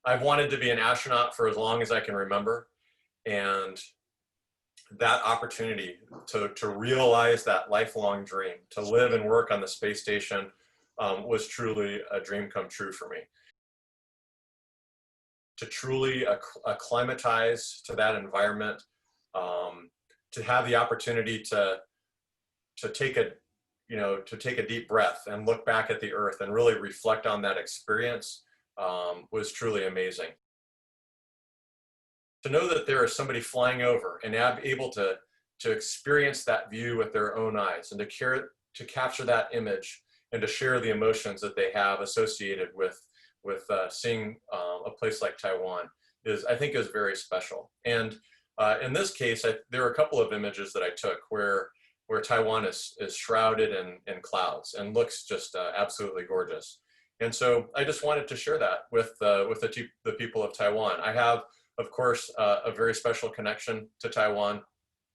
I've wanted to be an astronaut for as long as I can remember. And that opportunity to realize that lifelong dream, to live and work on the space station, was truly a dream come true for me. To truly acclimatize to that environment, to have the opportunity to take a deep breath and look back at the Earth and really reflect on that experience, was truly amazing. To know that there is somebody flying over and able to experience that view with their own eyes, and to capture that image and to share the emotions that they have associated with seeing a place like Taiwan, I think is very special. And in this case, there are a couple of images that I took where Taiwan is shrouded in clouds and looks just absolutely gorgeous. And so I just wanted to share that with the people of Taiwan. I have, of course, a very special connection to Taiwan.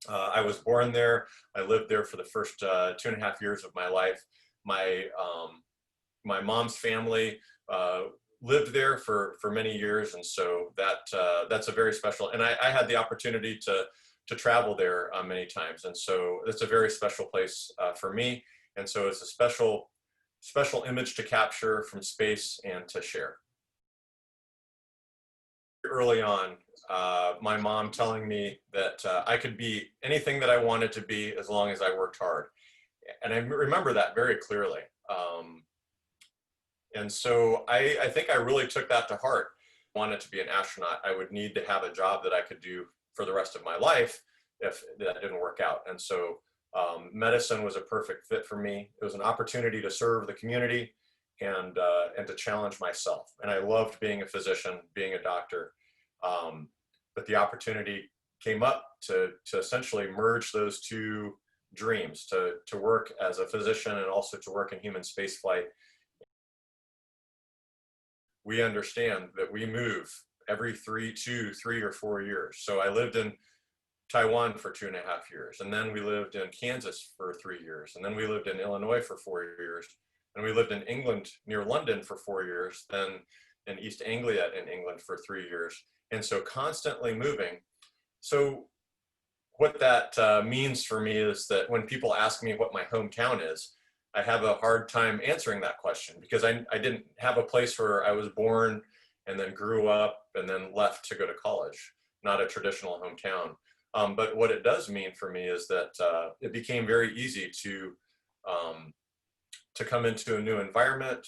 I was born there. I lived there for the first 2.5 years of my life. My mom's family lived there for many years, and so that's a very special. And I had the opportunity to travel there many times, and so it's a very special place for me. And so it's a special image to capture from space and to share. Early on, my mom telling me that I could be anything that I wanted to be as long as I worked hard. And I remember that very clearly. And so I think I really took that to heart. I wanted to be an astronaut, I would need to have a job that I could do for the rest of my life if that didn't work out. And so medicine was a perfect fit for me. It was an opportunity to serve the community and to challenge myself. And I loved being a physician, being a doctor. But the opportunity came up to essentially merge those two dreams, to work as a physician and also to work in human spaceflight. We understand that we move every 3 or 4 years. So I lived in Taiwan for 2.5 years, and then we lived in Kansas for 3 years, and then we lived in Illinois for 4 years, and we lived in England near London for 4 years, then in East Anglia in England for 3 years. And so constantly moving. So what that means for me is that when people ask me what my hometown is, I have a hard time answering that question, because I didn't have a place where I was born and then grew up and then left to go to college, not a traditional hometown. But what it does mean for me is that it became very easy to come into a new environment,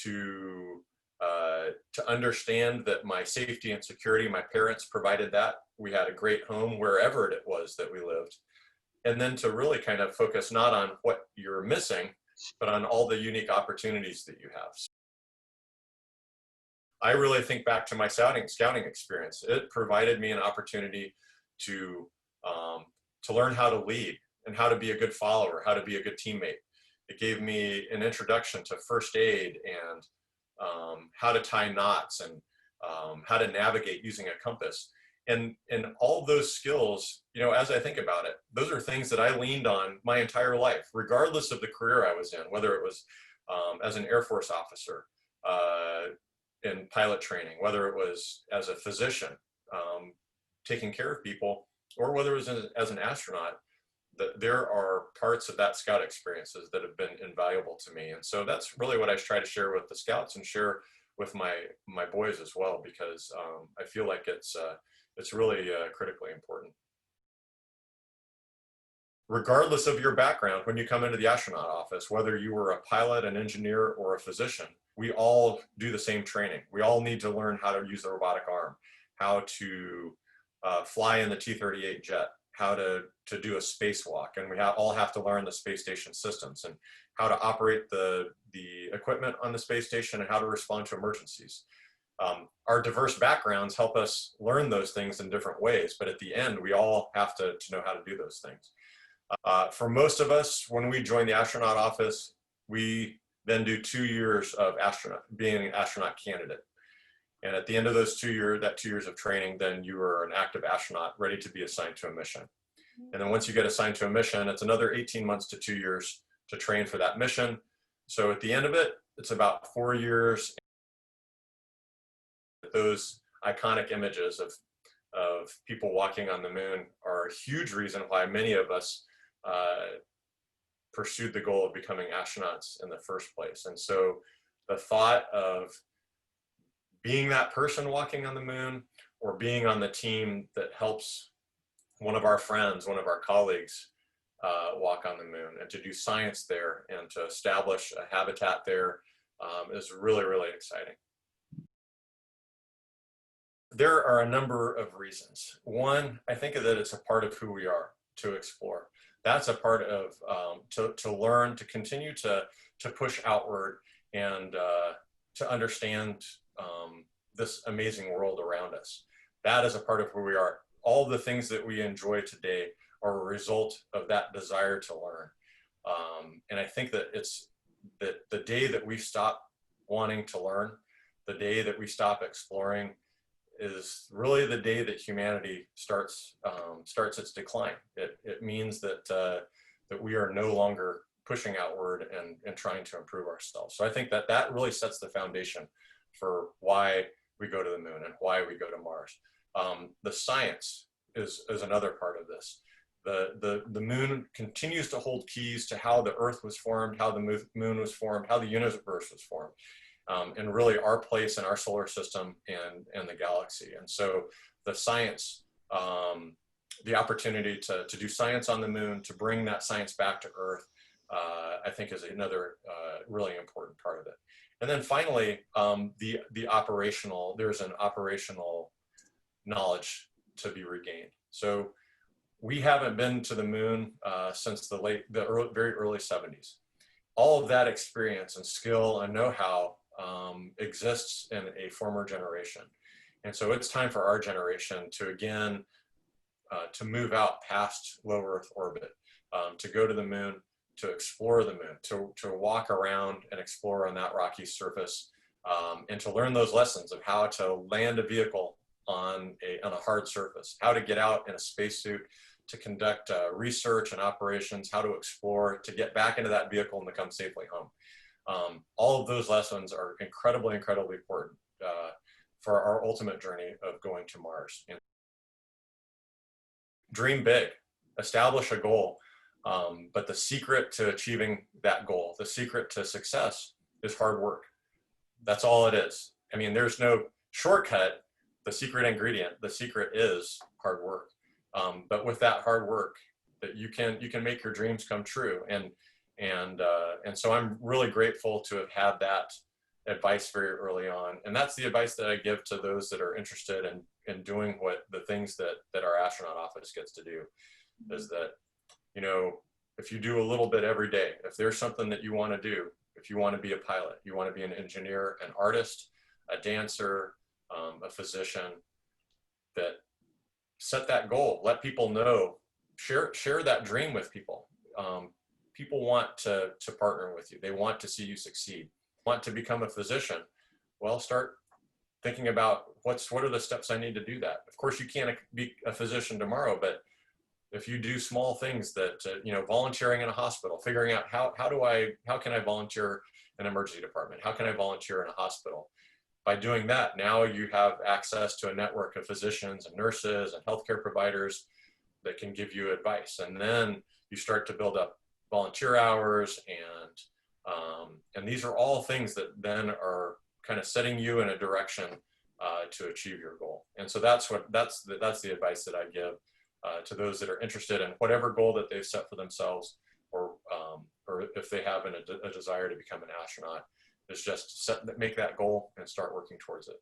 to understand that my safety and security, my parents provided that. We had a great home wherever it was that we lived. And then to really kind of focus not on what you're missing, but on all the unique opportunities that you have. I really think back to my scouting experience. It provided me an opportunity to learn how to lead and how to be a good follower, how to be a good teammate. It gave me an introduction to first aid and how to tie knots and how to navigate using a compass. And all those skills, as I think about it, those are things that I leaned on my entire life, regardless of the career I was in, whether it was as an Air Force officer in pilot training, whether it was as a physician taking care of people, or whether it was as an astronaut. That there are parts of that scout experiences that have been invaluable to me. And so that's really what I try to share with the scouts and share with my boys as well, because I feel like it's really critically important. Regardless of your background, when you come into the astronaut office, whether you were a pilot, an engineer, or a physician, we all do the same training. We all need to learn how to use the robotic arm, how to fly in the T-38 jet, how to do a spacewalk, and we all have to learn the space station systems and how to operate the equipment on the space station and how to respond to emergencies. Our diverse backgrounds help us learn those things in different ways, but at the end, we all have to know how to do those things. For most of us, when we join the astronaut office, we then do 2 years of being an astronaut candidate. And at the end of those 2 years of training, then you are an active astronaut ready to be assigned to a mission. And then once you get assigned to a mission, it's another 18 months to 2 years to train for that mission. So at the end of it, it's about 4 years that those iconic images of people walking on the moon are a huge reason why many of us pursued the goal of becoming astronauts in the first place. And so the thought of being that person walking on the moon, or being on the team that helps one of our friends, one of our colleagues walk on the moon, and to do science there and to establish a habitat there is really, really exciting. There are a number of reasons. One, I think that it's a part of who we are to explore. That's a part of, to learn, to continue to push outward and to understand this amazing world around us. That is a part of who we are. All the things that we enjoy today are a result of that desire to learn. And I think that it's that the day that we stop wanting to learn, the day that we stop exploring, is really the day that humanity starts its decline. It means that that we are no longer pushing outward and trying to improve ourselves. So I think that that really sets the foundation for why we go to the moon and why we go to Mars. The science is another part of this. The moon continues to hold keys to how the Earth was formed, how the moon was formed, how the universe was formed, and really our place in our solar system and the galaxy. And so the science, the opportunity to do science on the moon, to bring that science back to Earth, I think is another really important part of it. And then finally, the operational, there's an operational knowledge to be regained. So we haven't been to the moon since the very early 70s. All of that experience and skill and know-how exists in a former generation. And so it's time for our generation to again, to move out past low Earth orbit, to go to the moon, to explore the moon, to walk around and explore on that rocky surface, and to learn those lessons of how to land a vehicle on a hard surface, how to get out in a spacesuit, to conduct research and operations, how to explore, to get back into that vehicle and to come safely home. All of those lessons are incredibly, incredibly important for our ultimate journey of going to Mars. And dream big, establish a goal, but the secret to achieving that goal, the secret to success is hard work. That's all it is. I mean, there's no shortcut. The secret ingredient, the secret is hard work. But with that hard work, that you can make your dreams come true. And so I'm really grateful to have had that advice very early on. And that's the advice that I give to those that are interested in doing what the things that our astronaut office gets to do, is that, you know, if you do a little bit every day, if there's something that you want to do, if you want to be a pilot, you want to be an engineer, an artist, a dancer, a physician, that set that goal, let people know, share that dream with people. People want to partner with you. They want to see you succeed. Want to become a physician? Well, start thinking about what are the steps I need to do that. Of course, you can't be a physician tomorrow, but if you do small things that, you know, volunteering in a hospital, figuring out how can I volunteer in an emergency department? How can I volunteer in a hospital? By doing that, now you have access to a network of physicians and nurses and healthcare providers that can give you advice. And then you start to build up volunteer hours, and these are all things that then are kind of setting you in a direction to achieve your goal. And so that's the advice that I give to those that are interested in whatever goal that they've set for themselves, or if they have a desire to become an astronaut, is just make that goal and start working towards it.